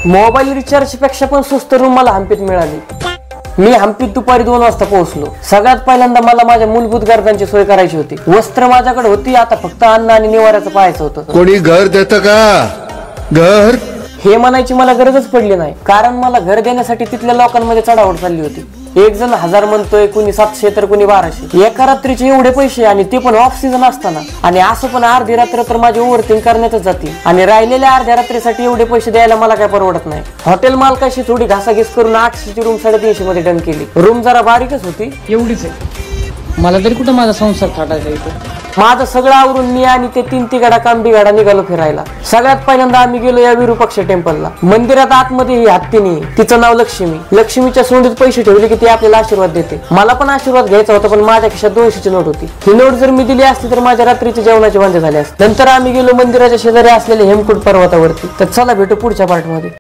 Mobile recharge पेक्षा पण स्वस्त रूम मला हम्पीत मिळाली। मी हम्पीत दुपारी 2 वाजता पोहोचलो। सगळ्यात पहिल्यांदा मला माझ्या मूलभूत गरजांची सोय करायची होती। वस्त्र माझ्याकडे होती, आता फक्त अन्न आणि निवाऱ्याचं पाहायचं होतं। कोणी घर देतं का? घर हे म्हणायची मला गरजच पडली नाही, कारण मला घर देण्यासाठी तिथल्या लोकांमध्ये चढाओढ चालली होती। एक जण 1000 म्हणतोय, कुणी 700 तर कुणी 1200। एका रात्रीचे एवढे पैसे, आणि ते पण ऑफ सीझन असताना। आणि असं पण अर्धी रात्र तर माझी ओव्हरथिंक करण्यातच जाते, आणि राहिलेल्या अर्ध्या रात्रीसाठी एवढे पैसे द्यायला मला काय परवडत नाही। हॉटेल मालकाशी थोडी घासाघीस करून 800 ची रूम 350 मध्ये डन केली। रूम जरा बारीकच होती, एवढीच आहे। मला तरी कुठं माझा संसार थाटायचा इथं। माझं सगळं आवरून मी आणि ते 3 तिगाडा कामबिगाडा निघालो फिरायला। सगळ्यात पहिल्यांदा आम्ही गेलो या विरूपाक्ष टेम्पलला। मंदिरात आतमध्ये ही हत्तीनी, तिचं नाव लक्ष्मी। लक्ष्मीच्या सोंडीत पैसे ठेवले की ती आपल्याला आशीर्वाद देते। मला पण आशीर्वाद घ्यायचा होता, पण माझ्या खिशात 200 ची नोट होती। ही नोट जर मी दिली असती तर माझ्या रात्रीच्या जेवणाचे वांदे झाले असते। नंतर आम्ही गेलो मंदिराच्या शेजारी असलेल्या हेमकुंड पर्वतावरती। तर चला भेटू पुढच्या पार्ट मध्ये।